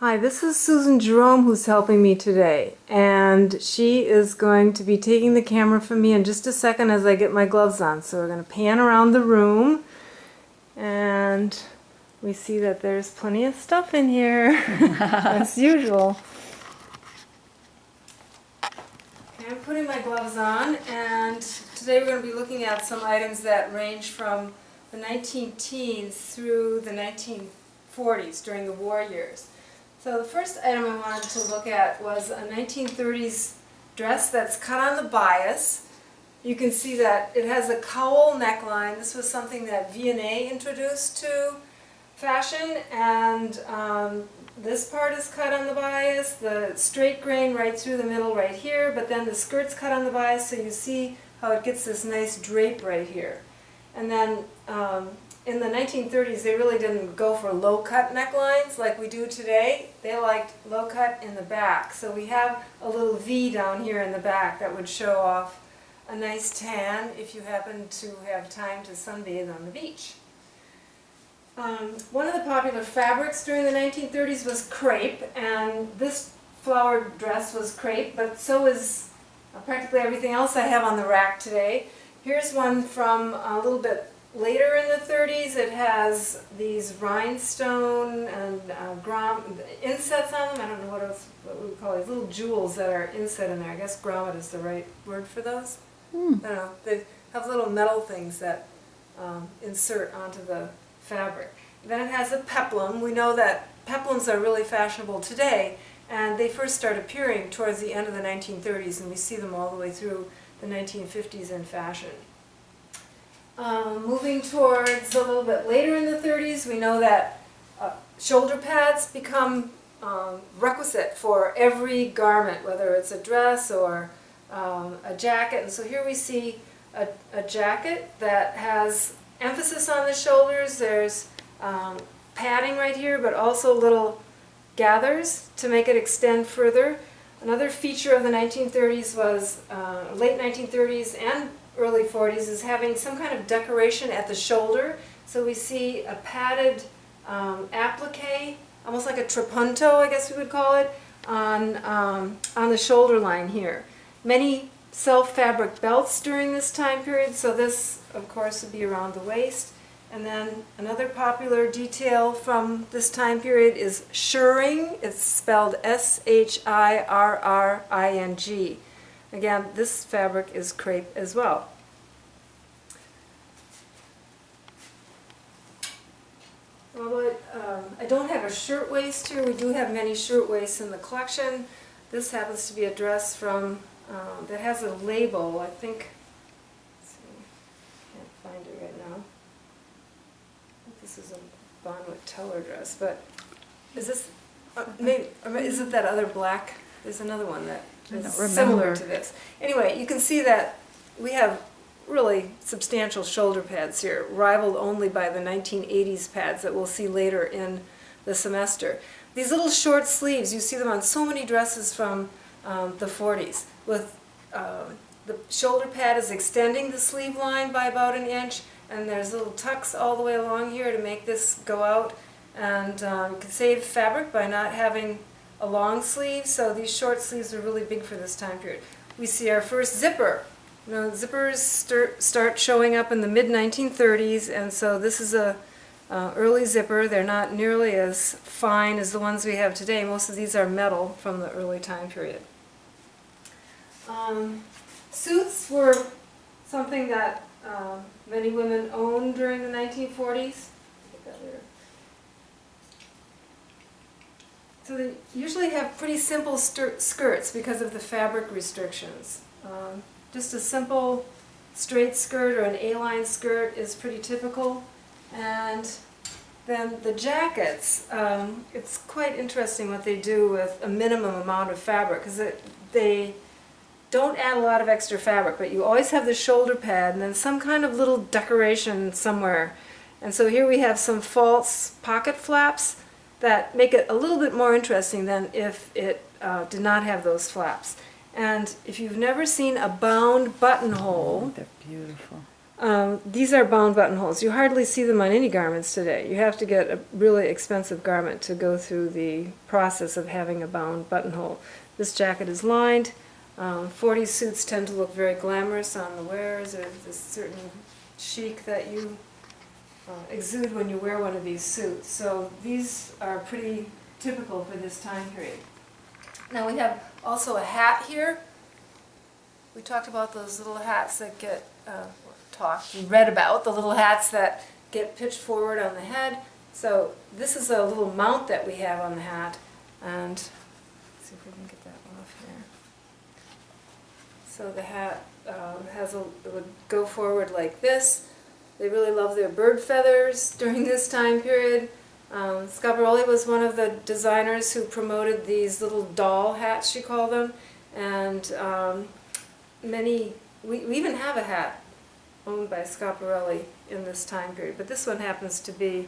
Hi, this is Susan Jerome who's helping me today, and she is going to be taking the camera from me in just a second as I get my gloves on. So we're going to pan around the room, and we see that there's plenty of stuff in here, as usual. Okay, I'm putting my gloves on, and today we're going to be looking at some items that range from the 19-teens through the 1940s during the war years. So the first item I wanted to look at was a 1930s dress that's cut on the bias. You can see that it has a cowl neckline. This was something that V&A introduced to fashion, and this part is cut on the bias, the straight grain right through the middle right here, but then the skirt's cut on the bias, so you see how it gets this nice drape right here. And then in the 1930s, they really didn't go for low-cut necklines like we do today. They liked low-cut in the back. So we have a little V down here in the back that would show off a nice tan if you happen to have time to sunbathe on the beach. One of the popular fabrics during the 1930s was crepe, and this flowered dress was crepe, but so is practically everything else I have on the rack today. Here's one from a little bit later in the 30s. It has these rhinestone and insets on them. I don't know what we would call these little jewels that are inset in there. I guess grommet is the right word for those. I don't know. They have little metal things that insert onto the fabric. Then it has a peplum. We know that peplums are really fashionable today, and they first start appearing towards the end of the 1930s, and we see them all the way through the 1950s in fashion. Moving towards a little bit later in the 30s, we know that shoulder pads become requisite for every garment, whether it's a dress or a jacket. And so here we see a jacket that has emphasis on the shoulders. There's padding right here, but also little gathers to make it extend further. Another feature of the 1930s was, late 1930s and early 40s, is having some kind of decoration at the shoulder. So we see a padded applique, almost like a trapunto, I guess we would call it, on the shoulder line here. Many self-fabric belts during this time period, so this, of course, would be around the waist. And then another popular detail from this time period is shirring. It's spelled S-H-I-R-R-I-N-G. Again, this fabric is crepe as well. I don't have a shirtwaist here. We do have many shirtwaists in the collection. This happens to be a dress from that has a label, I think. Let's see, can't find it right now. I think this is a Bonwit Teller dress, but is this maybe? Or is it that other black? There's another one that is similar to this. Anyway, you can see that we have really substantial shoulder pads here, rivaled only by the 1980s pads that we'll see later in the semester. These little short sleeves, you see them on so many dresses from the 40s, with the shoulder pad is extending the sleeve line by about an inch, and there's little tucks all the way along here to make this go out, and you can save fabric by not having a long sleeve, so these short sleeves are really big for this time period. We see our first zipper. You know, zippers start showing up in the mid-1930s, and so this is a early zipper. They're not nearly as fine as the ones we have today. Most of these are metal from the early time period. Suits were something that many women owned during the 1940s. So they usually have pretty simple skirts because of the fabric restrictions. Just a simple straight skirt or an A-line skirt is pretty typical. And then the jackets, it's quite interesting what they do with a minimum amount of fabric, because they don't add a lot of extra fabric, but you always have the shoulder pad and then some kind of little decoration somewhere. And so here we have some false pocket flaps that make it a little bit more interesting than if it did not have those flaps. And if you've never seen a bound buttonhole, they're beautiful. These are bound buttonholes. You hardly see them on any garments today. You have to get a really expensive garment to go through the process of having a bound buttonhole. This jacket is lined. 40s suits tend to look very glamorous on the wearers. There's this certain chic that you exude when you wear one of these suits. So these are pretty typical for this time period. Now we have also a hat here. We talked about those little hats that get we read about the little hats that get pitched forward on the head. So this is a little mount that we have on the hat, and let's see if we can get that off here. So the hat it would go forward like this. They really love their bird feathers during this time period. Schiaparelli was one of the designers who promoted these little doll hats, she called them, and we even have a hat owned by Schiaparelli in this time period, but this one happens to be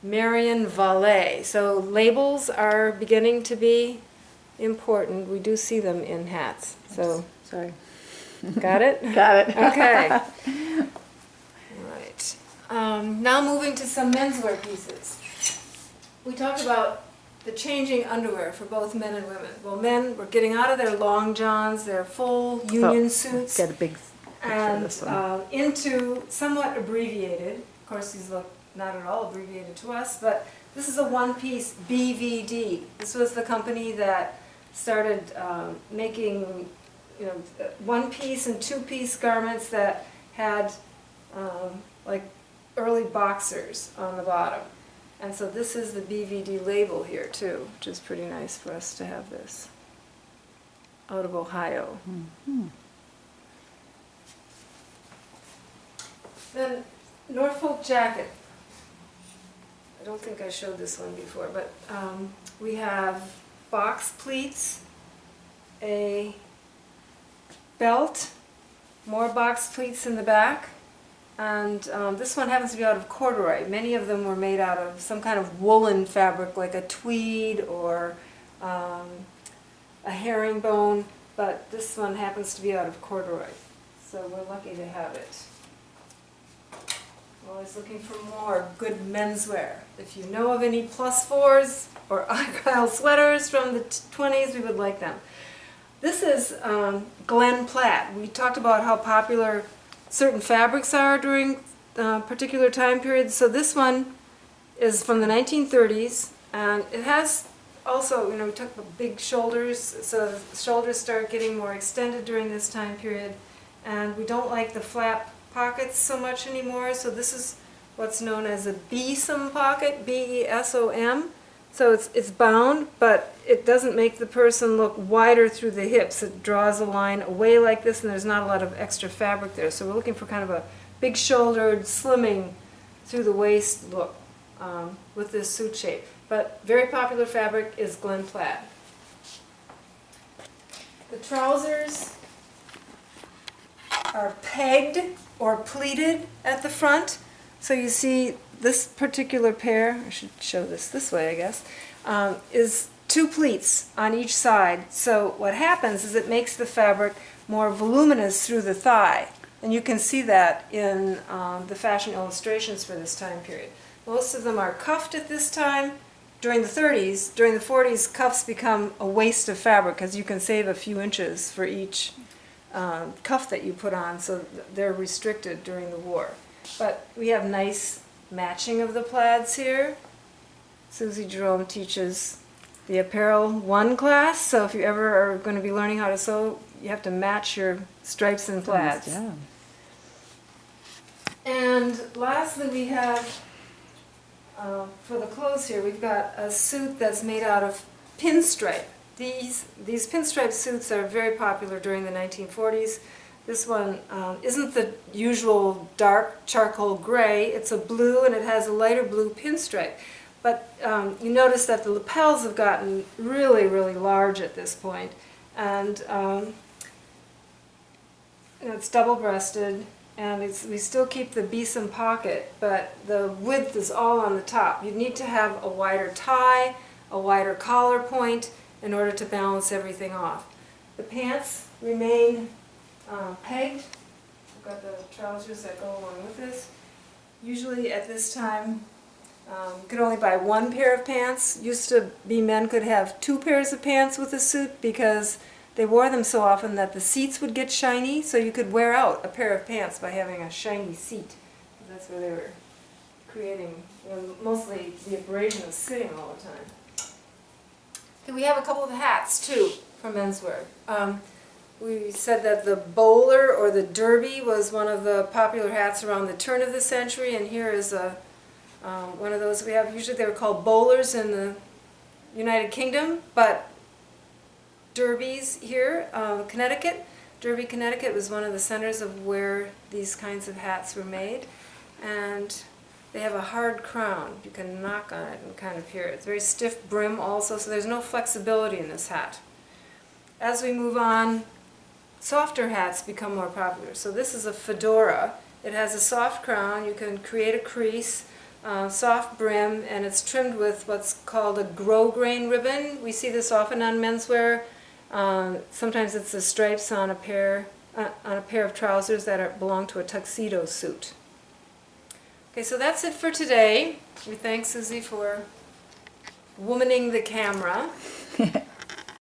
Marion Vallet. So labels are beginning to be important. We do see them in hats. So Sorry. got it? Got it. Okay. All right. Now moving to some menswear pieces. We talked about the changing underwear for both men and women. Well, men were getting out of their long johns, their full union suits, Get a big picture of and this one. into somewhat abbreviated. Of course, these look not at all abbreviated to us, but this is a one-piece BVD. This was the company that started making, one-piece and two-piece garments that had like early boxers on the bottom. And so this is the BVD label here too, which is pretty nice for us to have this out of Ohio. Mhm. Then Norfolk jacket. I don't think I showed this one before, but we have box pleats, a belt, more box pleats in the back, and this one happens to be out of corduroy. Many of them were made out of some kind of woolen fabric like a tweed or a herringbone, but this one happens to be out of corduroy. So we're lucky to have it. Always looking for more good menswear. If you know of any +4s or Argyle sweaters from the 20s, we would like them. This is Glen Platt. We talked about how popular certain fabrics are during particular time periods. So this one is from the 1930s, and it has also, we talk about big shoulders, so the shoulders start getting more extended during this time period, and we don't like the flap pockets so much anymore, so this is what's known as a besom pocket, B-E-S-O-M. So it's bound, but it doesn't make the person look wider through the hips. It draws a line away like this, and there's not a lot of extra fabric there. So we're looking for kind of a big-shouldered, slimming through the waist look with this suit shape. But very popular fabric is Glen Platt. The trousers are pegged or pleated at the front. So you see this particular pair, I should show this way I guess, is two pleats on each side. So what happens is it makes the fabric more voluminous through the thigh. And you can see that in the fashion illustrations for this time period. Most of them are cuffed at this time. During the 30s, during the 40s, cuffs become a waste of fabric because you can save a few inches for each cuff that you put on, so they're restricted during the war. But we have nice matching of the plaids here. Susie Jerome teaches the Apparel 1 class, so if you ever are going to be learning how to sew, you have to match your stripes and plaids. Yeah. And lastly, we have, for the clothes here, we've got a suit that's made out of pinstripe. These pinstripe suits are very popular during the 1940s. This one isn't the usual dark charcoal gray. It's a blue, and it has a lighter blue pinstripe. But you notice that the lapels have gotten really, really large at this point. And it's double-breasted, and we still keep the besom pocket, but the width is all on the top. You need to have a wider tie, a wider collar point, in order to balance everything off. The pants remain pegged got the trousers that go along with this. Usually at this time, you could only buy one pair of pants. Used to be men could have 2 pairs of pants with a suit because they wore them so often that the seats would get shiny, so you could wear out a pair of pants by having a shiny seat. That's where they were creating, mostly the abrasion of sitting all the time. Okay, we have a couple of hats too for menswear. We said that the bowler or the derby was one of the popular hats around the turn of the century, and here is one of those we have. Usually they were called bowlers in the United Kingdom, but derbies here, Connecticut. Derby, Connecticut was one of the centers of where these kinds of hats were made, and they have a hard crown. You can knock on it and kind of hear it. It's very stiff brim also, so there's no flexibility in this hat. As we move on, softer hats become more popular. So this is a fedora. It has a soft crown. You can create a crease, soft brim, and it's trimmed with what's called a grosgrain ribbon. We see this often on menswear. Sometimes it's the stripes on a pair of trousers that belong to a tuxedo suit. Okay, so that's it for today. We thank Susie for womaning the camera.